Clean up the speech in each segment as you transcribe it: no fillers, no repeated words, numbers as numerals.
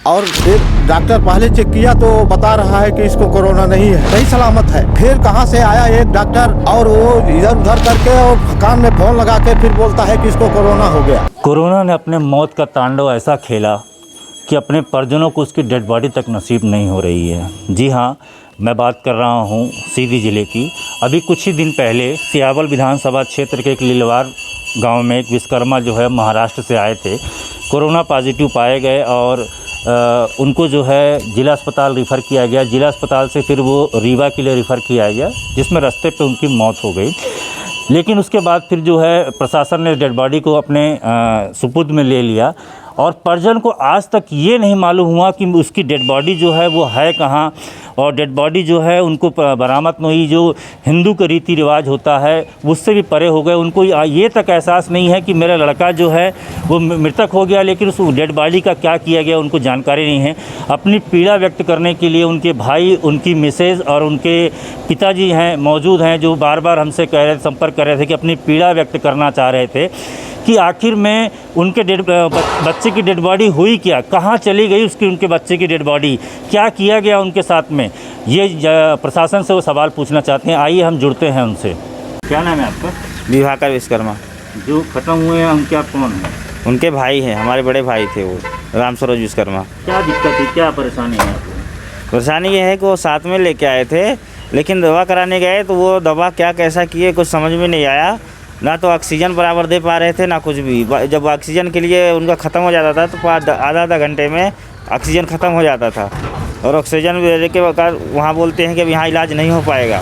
और एक डॉक्टर पहले चेक किया तो बता रहा है कि इसको कोरोना नहीं है, सही सलामत है। फिर कहाँ से आया एक डॉक्टर और वो इधर उधर करके और कान में फोन लगा के फिर बोलता है कि इसको कोरोना हो गया। कोरोना ने अपने मौत का तांडव ऐसा खेला कि अपने परिजनों को उसकी डेड बॉडी तक नसीब नहीं हो रही है। जी हाँ, मैं बात कर रहा हूँ सीधी ज़िले की। अभी कुछ ही दिन पहले सियावल विधानसभा क्षेत्र के एक लीलवार गांव में एक विश्वकर्मा जो है महाराष्ट्र से आए थे, कोरोना पॉजिटिव पाए गए और उनको जो है जिला अस्पताल रिफ़र किया गया। जिला अस्पताल से फिर वो रीवा के लिए रिफ़र किया गया, जिसमें रास्ते पे उनकी मौत हो गई। लेकिन उसके बाद फिर जो है प्रशासन ने डेड बॉडी को अपने सुपुर्द में ले लिया और परिजन को आज तक ये नहीं मालूम हुआ कि उसकी डेड बॉडी जो है वो है कहाँ, और डेड बॉडी जो है उनको बरामद नहीं हुई। जो हिंदू का रीति रिवाज होता है उससे भी परे हो गए। उनको ये तक एहसास नहीं है कि मेरा लड़का जो है वो मृतक हो गया, लेकिन उस डेड बॉडी का क्या किया गया उनको जानकारी नहीं है। अपनी पीड़ा व्यक्त करने के लिए उनके भाई, उनकी मिसेज और उनके पिताजी हैं मौजूद हैं, जो बार बार हमसे संपर्क कर रहे थे कि अपनी पीड़ा व्यक्त करना चाह रहे थे कि आखिर में उनके बच्चे की डेड बॉडी हुई क्या, कहाँ चली गई उनके बच्चे की डेड बॉडी, क्या किया गया उनके साथ में। ये प्रशासन से वो सवाल पूछना चाहते हैं। आइए हम जुड़ते हैं उनसे। क्या नाम है आपका? विभाकर विश्वकर्मा। जो ख़त्म हुए हैं उनके आप कौन हैं? उनके भाई हैं, हमारे बड़े भाई थे वो, राम सरोज विश्वकर्मा। क्या दिक्कत है, क्या परेशानी है आपको? परेशानी ये है कि वो साथ में लेके आए थे, लेकिन दवा कराने गए तो वो दवा क्या कैसा किए कुछ समझ में नहीं आया। ना तो ऑक्सीजन बराबर दे पा रहे थे ना कुछ भी। जब ऑक्सीजन के लिए उनका ख़त्म हो जाता था तो आधा घंटे में ऑक्सीजन ख़त्म हो जाता था, और ऑक्सीजन देने के बाद वहाँ बोलते हैं कि अब यहाँ इलाज नहीं हो पाएगा।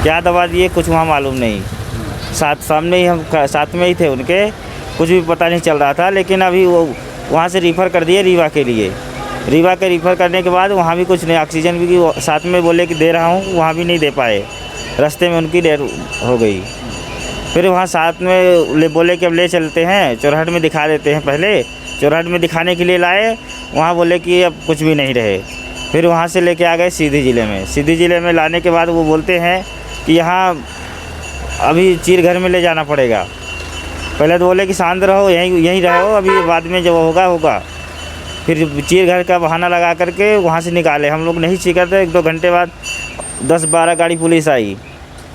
क्या दवा दिए कुछ वहाँ मालूम नहीं। सामने ही हम साथ में ही थे उनके, कुछ भी पता नहीं चल रहा था। लेकिन अभी वो वहाँ से रिफ़र कर दिए रीवा के लिए। रीवा के रिफ़र करने के बाद वहाँ भी कुछ नहीं, ऑक्सीजन भी साथ में बोले कि दे रहा हूँ, वहाँ भी नहीं दे पाए। रास्ते में उनकी डेथ हो गई। फिर वहाँ साथ में बोले कि अब ले चलते हैं चौराहट में दिखा देते हैं। पहले चौराहट में दिखाने के लिए लाए, वहाँ बोले कि अब कुछ भी नहीं रहे। फिर वहाँ से लेके आ गए सीधी ज़िले में। सीधी ज़िले में लाने के बाद वो बोलते हैं कि यहाँ अभी चीर घर में ले जाना पड़ेगा। पहले तो बोले कि शांत रहो, यहीं रहो, अभी बाद में जब होगा। फिर चीर घर का बहाना लगा करके वहाँ से निकाले। हम लोग नहीं सीखा थे। 1-2 घंटे बाद 10-12 गाड़ी पुलिस आई,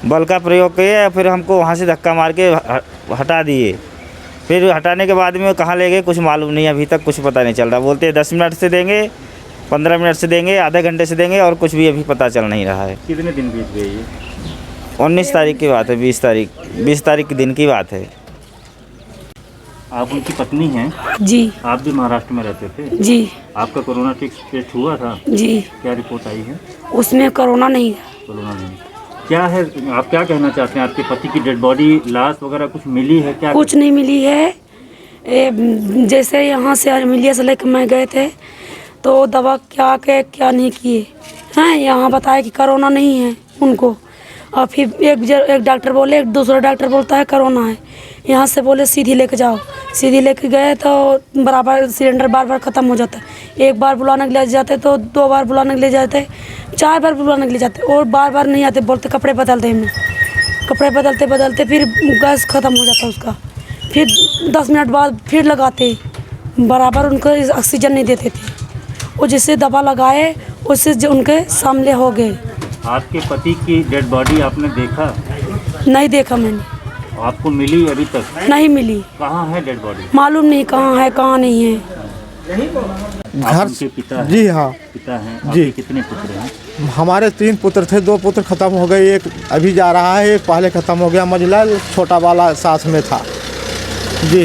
बल का प्रयोग किया, फिर हमको वहाँ से धक्का मार के हटा दिए। फिर हटाने के बाद में कहाँ ले गए कुछ मालूम नहीं, अभी तक कुछ पता नहीं चल रहा। बोलते 10 मिनट से देंगे, 15 मिनट से देंगे, आधे घंटे से देंगे, और कुछ भी अभी पता चल नहीं रहा है। कितने दिन बीत गए ये? 19 तारीख की बात है, 20 तारीख के दिन की बात है। आप उनकी पत्नी हैं? जी। आप भी महाराष्ट्र में रहते थे? जी। आपका कोरोना टेस्ट हुआ था? जी। क्या रिपोर्ट आई है? उसमें कोरोना नहीं है। कोरोना नहीं। क्या है, आप क्या कहना चाहते हैं? आपके पति की डेड बॉडी, लाश वगैरह कुछ मिली है क्या? कुछ नहीं मिली है। जैसे यहाँ से मिलिया से लेकर मैं गए थे तो दवा क्या नहीं किए हैं। यहाँ बताया कि कोरोना नहीं है उनको, और फिर एक डॉक्टर बोले, एक दूसरा डॉक्टर बोलता है कोरोना है। यहाँ से बोले सीधी लेके जाओ। सीधी लेके गए तो बराबर सिलेंडर बार ख़त्म हो जाता है। एक बार बुलाने के लिए जाते तो 2 बार बुलाने के लिए जाते, 4 बार बुलाने के लिए जाते, और बार नहीं आते। बोलते कपड़े बदलते हैं। कपड़े बदलते फिर गैस ख़त्म हो जाता उसका। फिर 10 मिनट बाद फिर लगाते, बराबर उनको ऑक्सीजन नहीं देते थे। और जिससे दवा लगाए उससे जो उनके सामने हो गए। आपके पति की डेड बॉडी आपने देखा? नहीं देखा मैंने। आपको मिली अभी तक? नहीं मिली। कहाँ है डेड बॉडी? मालूम नहीं कहाँ है कहाँ नहीं है। घर के पिता हैं? जी हाँ, पिता हैं जी। कितने पुत्र हैं? हमारे 3 पुत्र थे, 2 पुत्र ख़त्म हो गए, एक अभी जा रहा है, एक पहले ख़त्म हो गया। मझला छोटा वाला साथ में था। जी,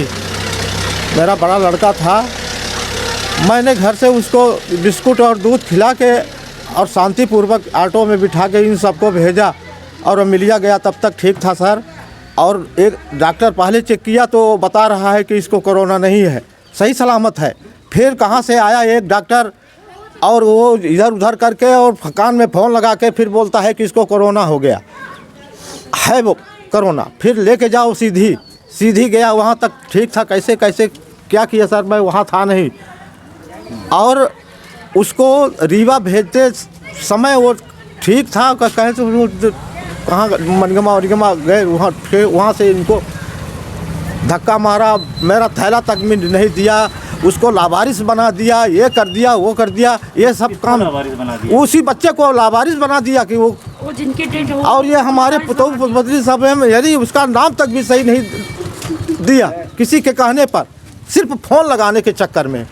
मेरा बड़ा लड़का था। मैंने घर से उसको बिस्कुट और दूध खिला के और शांतिपूर्वक ऑटो में बिठा के इन सबको भेजा, और मिलिया गया तब तक ठीक था सर। और एक डॉक्टर पहले चेक किया तो बता रहा है कि इसको कोरोना नहीं है, सही सलामत है। फिर कहाँ से आया एक डॉक्टर और वो इधर उधर करके और कान में फ़ोन लगा के फिर बोलता है कि इसको कोरोना हो गया है, वो कोरोना। फिर लेके जाओ सीधी गया, वहाँ तक ठीक था। कैसे क्या किया सर, मैं वहाँ था नहीं। और उसको रीवा भेजते समय वो ठीक था, कहे तो कहाँ मनगमा गए, वहाँ फिर वहाँ से इनको धक्का मारा, मेरा थैला तक में नहीं दिया। उसको लावारिस बना दिया, ये कर दिया, वो कर दिया, ये सब काम लावारिस बना दिया? उसी बच्चे को लावारिस बना दिया कि वो जिनके डेट हो और ये हमारे पुतौली सब में यदि उसका नाम तक भी सही नहीं दिया किसी के कहने पर, सिर्फ फ़ोन लगाने के चक्कर में।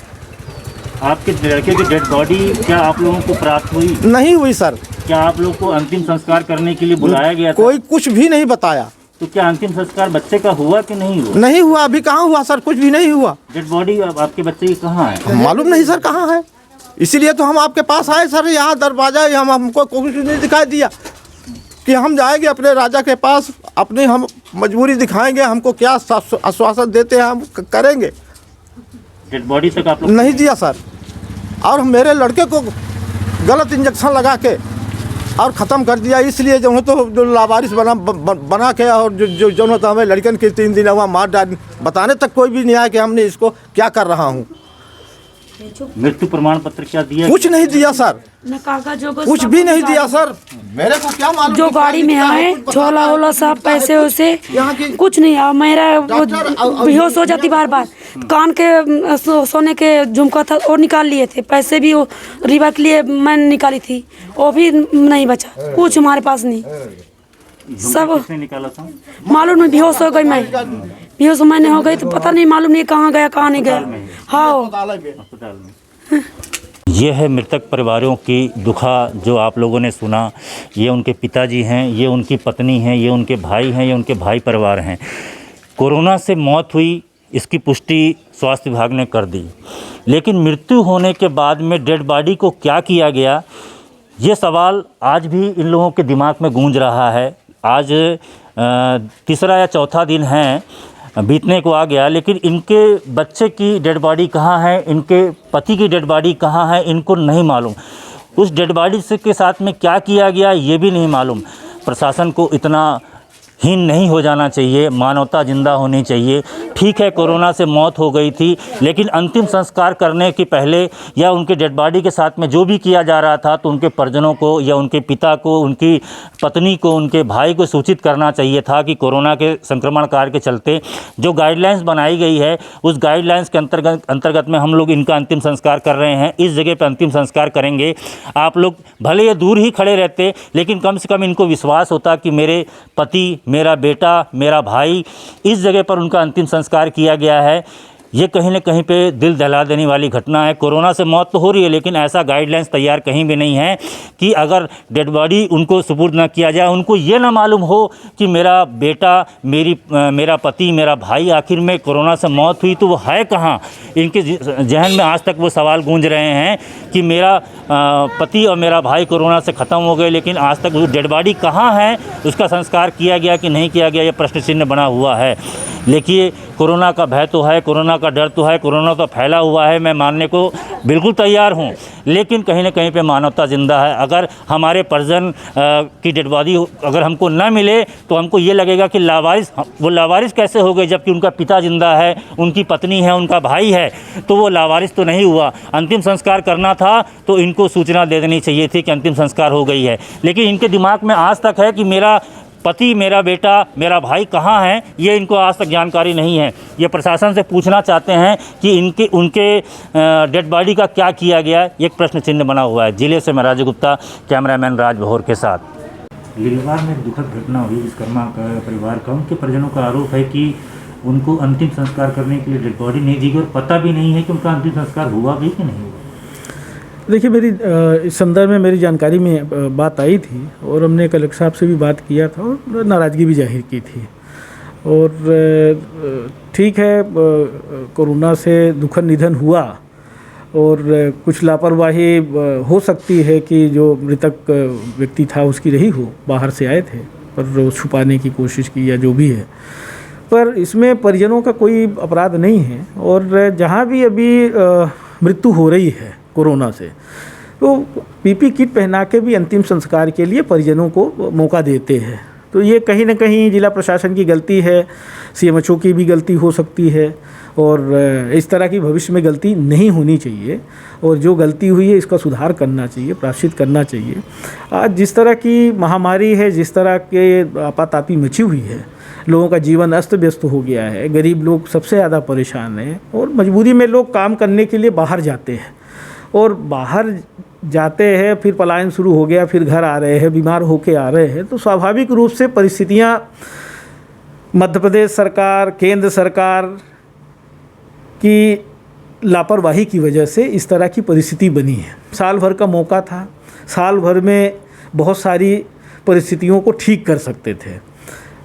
आपके लड़के की डेड बॉडी क्या आप लोगों को प्राप्त हुई? नहीं हुई सर, क्या आप लोग को अंतिम संस्कार करने के लिए बुलाया गया था? कोई कुछ भी नहीं बताया। तो क्या अंतिम संस्कार बच्चे का हुआ कि नहीं हुआ? नहीं हुआ, अभी कहाँ हुआ सर, कुछ भी नहीं हुआ। डेड बॉडी आपके बच्चे की कहाँ है? मालूम नहीं सर कहाँ है, इसीलिए तो हम आपके पास आए सर। यहाँ दरवाजा हमको कुछ नहीं दिखाई दिया कि हम जाएंगे अपने राजा के पास, अपनी हम मजबूरी दिखाएंगे, हमको क्या आश्वासन देते हैं हम करेंगे। डेड बॉडी तक आप लोग नहीं दिया सर, और मेरे लड़के को गलत इंजेक्शन लगा के और ख़त्म कर दिया। इसलिए जो तो जो लावारिस बना के और जो तो हमें लड़कन के 3 दिन हुआ मार डाल, बताने तक कोई भी नहीं आया कि हमने इसको क्या कर रहा हूँ। मृत्यु प्रमाण पत्र क्या दिया? कुछ नहीं दिया सर, न कागज जो कुछ भी नहीं दिया सर। मेरे को क्या मालूम जो गाड़ी में आए छोला वोला सब पैसे वैसे कुछ नहीं आया। मेरा वो बेहोश हो जाती बार बार, कान के सोने के झुमका था वो निकाल लिए थे, पैसे भी वो रीवा के लिए मैंने निकाली थी, वो भी नहीं बचा, कुछ हमारे पास नहीं। सब किसने निकाला था? मालूम नहीं, बेहोश हो गई मैं, बेहोश मैंने हो गई तो पता नहीं, मालूम नहीं कहाँ गया कहाँ नहीं गया। हाँ, अस्पताल में। ये है मृतक परिवारों की दुखा जो आप लोगों ने सुना। ये उनके पिताजी हैं, ये उनकी पत्नी हैं, ये उनके भाई हैं, ये उनके भाई परिवार हैं। कोरोना से मौत हुई इसकी पुष्टि स्वास्थ्य विभाग ने कर दी, लेकिन मृत्यु होने के बाद में डेड बॉडी को क्या किया गया, ये सवाल आज भी इन लोगों के दिमाग में गूंज रहा है। आज तीसरा या चौथा दिन है बीतने को आ गया, लेकिन इनके बच्चे की डेड बॉडी कहाँ है, इनके पति की डेड बॉडी कहाँ है, इनको नहीं मालूम। उस डेड बॉडी से के साथ में क्या किया गया ये भी नहीं मालूम। प्रशासन को इतना हीन नहीं हो जाना चाहिए, मानवता जिंदा होनी चाहिए। ठीक है, कोरोना से मौत हो गई थी, लेकिन अंतिम संस्कार करने के पहले या उनके डेड बॉडी के साथ में जो भी किया जा रहा था तो उनके परिजनों को या उनके पिता को, उनकी पत्नी को, उनके भाई को सूचित करना चाहिए था कि कोरोना के संक्रमण काल के चलते जो गाइडलाइंस बनाई गई है उस गाइडलाइंस के अंतर्गत में हम लोग इनका अंतिम संस्कार कर रहे हैं। इस जगह पर अंतिम संस्कार करेंगे। आप लोग भले ये दूर ही खड़े रहते, लेकिन कम से कम इनको विश्वास होता कि मेरे पति, मेरा बेटा, मेरा भाई, इस जगह पर उनका अंतिम संस्कार किया गया है। ये कहीं न कहीं पे दिल दहला देने वाली घटना है। कोरोना से मौत तो हो रही है, लेकिन ऐसा गाइडलाइंस तैयार कहीं भी नहीं है कि अगर डेड बॉडी उनको सुपुर्द न किया जाए, उनको ये ना मालूम हो कि मेरा बेटा, मेरा पति, मेरा भाई आखिर में कोरोना से मौत हुई तो वो है कहाँ। इनके जहन में आज तक वो सवाल गूंज रहे हैं कि मेरा पति और मेरा भाई कोरोना से ख़त्म हो गए, लेकिन आज तक वो डेड बॉडी कहाँ है, उसका संस्कार किया गया कि नहीं किया गया, ये प्रश्न चिन्ह बना हुआ है। देखिए, कोरोना का भय तो है, कोरोना का डर तो है, कोरोना तो फैला हुआ है, मैं मानने को बिल्कुल तैयार हूँ, लेकिन कहीं ना कहीं पे मानवता ज़िंदा है। अगर हमारे परिजन की डेड बॉडी अगर हमको न मिले तो हमको ये लगेगा कि वो लावारिस कैसे हो गए, जबकि उनका पिता ज़िंदा है, उनकी पत्नी है, उनका भाई है, तो वो लावारिस तो नहीं हुआ। अंतिम संस्कार करना था तो इनको सूचना दे देनी चाहिए थी कि अंतिम संस्कार हो गई है, लेकिन इनके दिमाग में आज तक है कि मेरा पति, मेरा बेटा, मेरा भाई कहाँ है, ये इनको आज तक जानकारी नहीं है। ये प्रशासन से पूछना चाहते हैं कि उनके डेड बॉडी का क्या किया गया, एक प्रश्न चिन्ह बना हुआ है। जिले से मैं राजू गुप्ता, कैमरामैन राज भोर के साथ। लीलवार में एक दुखद घटना हुई विश्वकर्मा का परिवार का। उनके परिजनों का आरोप है कि उनको अंतिम संस्कार करने के लिए डेड बॉडी नहीं दी गई और पता भी नहीं है कि उनका अंतिम संस्कार हुआ भी कि नहीं हुआ। देखिए, मेरी इस संदर्भ में मेरी जानकारी में बात आई थी और हमने कलेक्टर साहब से भी बात किया था और नाराज़गी भी जाहिर की थी। और ठीक है, कोरोना से दुखद निधन हुआ और कुछ लापरवाही हो सकती है कि जो मृतक व्यक्ति था उसकी रही हो, बाहर से आए थे पर वो छुपाने की कोशिश की या जो भी है, पर इसमें परिजनों का कोई अपराध नहीं है। और जहाँ भी अभी मृत्यु हो रही है कोरोना से, तो पीपी किट पहना के भी अंतिम संस्कार के लिए परिजनों को मौका देते हैं। तो ये कहीं ना कहीं जिला प्रशासन की गलती है, सीएमएचओ की भी गलती हो सकती है, और इस तरह की भविष्य में गलती नहीं होनी चाहिए। और जो गलती हुई है इसका सुधार करना चाहिए, प्रायश्चित करना चाहिए। आज जिस तरह की महामारी है, जिस तरह के आपातापी मची हुई है, लोगों का जीवन अस्त व्यस्त हो गया है, गरीब लोग सबसे ज़्यादा परेशान हैं और मजबूरी में लोग काम करने के लिए बाहर जाते हैं और बाहर जाते हैं, फिर पलायन शुरू हो गया, फिर घर आ रहे हैं, बीमार होके आ रहे हैं, तो स्वाभाविक रूप से परिस्थितियाँ मध्य प्रदेश सरकार, केंद्र सरकार की लापरवाही की वजह से इस तरह की परिस्थिति बनी है। साल भर का मौका था, साल भर में बहुत सारी परिस्थितियों को ठीक कर सकते थे,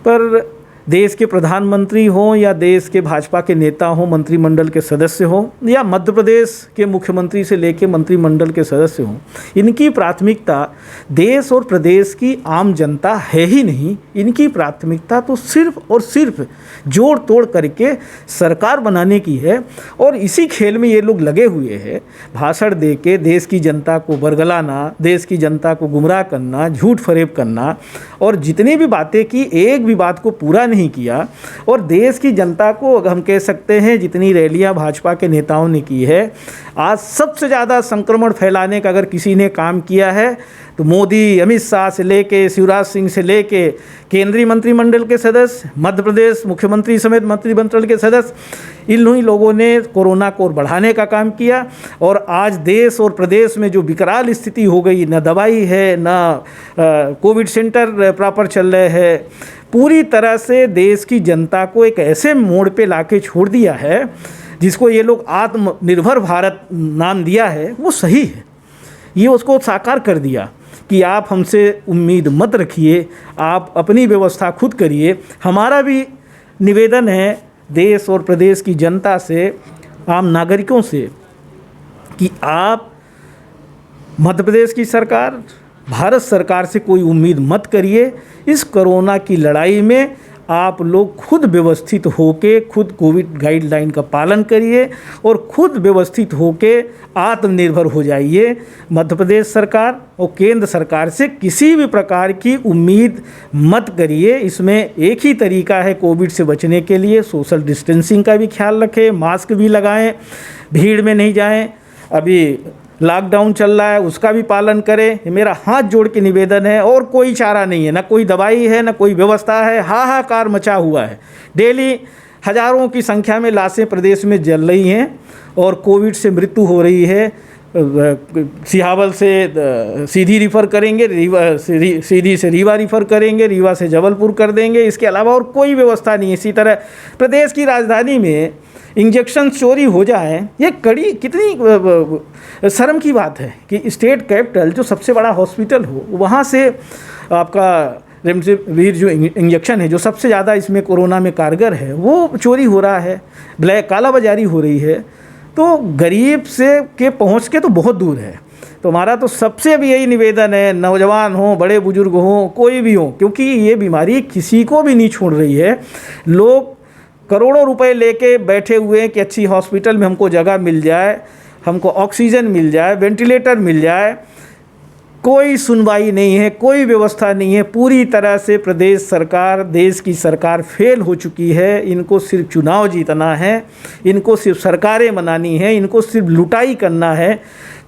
पर देश के प्रधानमंत्री हों या देश के भाजपा के नेता हों, मंत्रिमंडल के सदस्य हों या मध्य प्रदेश के मुख्यमंत्री से लेकर मंत्रिमंडल के सदस्य हों, इनकी प्राथमिकता देश और प्रदेश की आम जनता है ही नहीं। इनकी प्राथमिकता तो सिर्फ और सिर्फ जोड़ तोड़ करके सरकार बनाने की है और इसी खेल में ये लोग लगे हुए हैं। भाषण दे के देश की जनता को बरगलाना, देश की जनता को गुमराह करना, झूठ फरेब करना और जितनी भी बातें की एक भी बात को पूरा नहीं किया। और देश की जनता को हम कह सकते हैं जितनी रैलियां भाजपा के नेताओं ने की है, आज सबसे ज़्यादा संक्रमण फैलाने का अगर किसी ने काम किया है तो मोदी, अमित शाह से लेके शिवराज सिंह से लेके केंद्रीय मंत्रिमंडल के सदस्य, मध्य प्रदेश मुख्यमंत्री समेत मंत्रिमंडल के सदस्य, इन लोगों ने कोरोना को और बढ़ाने का काम किया। और आज देश और प्रदेश में जो विकराल स्थिति हो गई, न दवाई है, न कोविड सेंटर प्रॉपर चल रहे हैं, पूरी तरह से देश की जनता को एक ऐसे मोड़ पे लाके छोड़ दिया है जिसको ये लोग आत्मनिर्भर भारत नाम दिया है, वो सही है। ये उसको साकार कर दिया कि आप हमसे उम्मीद मत रखिए, आप अपनी व्यवस्था खुद करिए। हमारा भी निवेदन है देश और प्रदेश की जनता से, आम नागरिकों से, कि आप मध्य प्रदेश की सरकार, भारत सरकार से कोई उम्मीद मत करिए। इस कोरोना की लड़ाई में आप लोग खुद व्यवस्थित होके खुद कोविड गाइडलाइन का पालन करिए और खुद व्यवस्थित होके आत्मनिर्भर हो जाइए। मध्य प्रदेश सरकार और केंद्र सरकार से किसी भी प्रकार की उम्मीद मत करिए। इसमें एक ही तरीका है कोविड से बचने के लिए, सोशल डिस्टेंसिंग का भी ख्याल रखें, मास्क भी लगाएं, भीड़ में नहीं जाएं। अभी लॉकडाउन चल रहा है, उसका भी पालन करें। ये मेरा हाथ जोड़ के निवेदन है और कोई चारा नहीं है, ना कोई दवाई है, ना कोई व्यवस्था है। हाहाकार मचा हुआ है। डेली हज़ारों की संख्या में लाशें प्रदेश में जल रही हैं और कोविड से मृत्यु हो रही है। सिहावल से सीधी रिफ़र करेंगे, सीधी से रीवा रिफ़र करेंगे, रीवा से जबलपुर कर देंगे। इसके अलावा और कोई व्यवस्था नहीं है। इसी तरह प्रदेश की राजधानी में इंजेक्शन चोरी हो जाए, ये कड़ी कितनी शर्म की बात है कि स्टेट कैपिटल जो सबसे बड़ा हॉस्पिटल हो, वहाँ से आपका रेमडेसिविर जो इंजेक्शन है, जो सबसे ज़्यादा इसमें कोरोना में कारगर है, वो चोरी हो रहा है, ब्लैक कालाबाजारी हो रही है। तो गरीब से के पहुँच के तो बहुत दूर है। तो हमारा तो सबसे भी यही निवेदन है, नौजवान हो, बड़े बुजुर्ग हो, कोई भी हो, क्योंकि ये बीमारी किसी को भी नहीं छोड़ रही है। लोग करोड़ों रुपए लेके बैठे हुए हैं कि अच्छी हॉस्पिटल में हमको जगह मिल जाए, हमको ऑक्सीजन मिल जाए, वेंटिलेटर मिल जाए। कोई सुनवाई नहीं है, कोई व्यवस्था नहीं है। पूरी तरह से प्रदेश सरकार, देश की सरकार फेल हो चुकी है। इनको सिर्फ चुनाव जीतना है, इनको सिर्फ सरकारें बनानी है, इनको सिर्फ लुटाई करना है।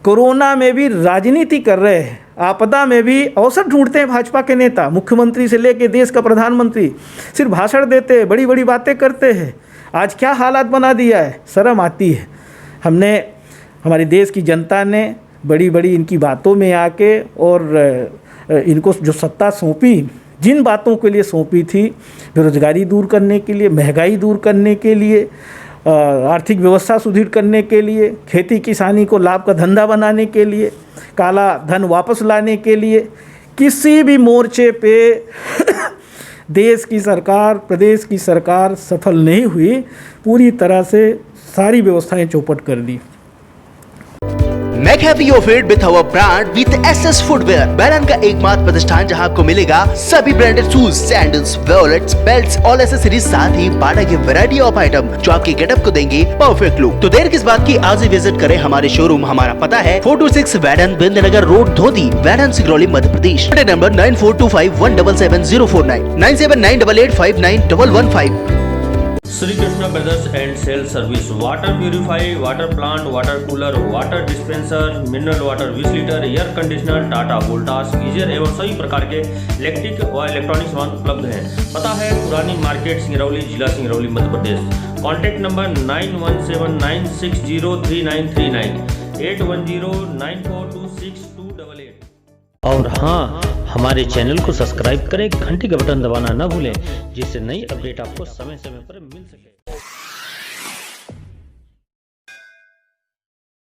कोरोना में भी राजनीति कर रहे हैं, आपदा में भी अवसर ढूंढते हैं भाजपा के नेता। मुख्यमंत्री से लेकर देश का प्रधानमंत्री सिर्फ भाषण देते हैं, बड़ी बड़ी बातें करते हैं। आज क्या हालात बना दिया है, शर्म आती है। हमारे देश की जनता ने बड़ी बड़ी इनकी बातों में आके और इनको जो सत्ता सौंपी, जिन बातों के लिए सौंपी थी, बेरोजगारी दूर करने के लिए, महंगाई दूर करने के लिए, आर्थिक व्यवस्था सुदृढ़ करने के लिए, खेती किसानी को लाभ का धंधा बनाने के लिए, काला धन वापस लाने के लिए, किसी भी मोर्चे पे देश की सरकार, प्रदेश की सरकार सफल नहीं हुई। पूरी तरह से सारी व्यवस्थाएं चौपट कर दी। Make happy your fit with our brand with SS Footwear, बैरन का एकमात्र प्रतिष्ठान जहां आपको मिलेगा सभी branded shoes, sandals, wallets, belts और एक्सेसरीज, साथ ही बाटा की वैरायटी ऑफ आइटम जो आपके गेटअप को देंगे परफेक्ट लुक। तो देर किस बात की, आज ही विजिट करें हमारे शोरूम। हमारा पता है 426 Waidhan, Bindnagar road, Dhoti, Waidhan, Singrauli, Madhya Pradesh. Number 9425177049, 9798859115। Shri Krishna brothers and sale service, water purify, water plant, water cooler, water dispenser, mineral water 20 litre, air conditioner, Tata Voltas, geyser एवं सभी प्रकार के इलेक्ट्रिक व इलेक्ट्रॉनिक सामान उपलब्ध हैं। पता है पुरानी मार्केट, सिंगरौली, जिला सिंगरौली, मध्य प्रदेश। Contact number 9179603939, 8109426288। और हाँ, हमारे चैनल को सब्सक्राइब करें, घंटी का बटन दबाना न भूलें, जिससे नई अपडेट आपको समय समय पर मिल सके।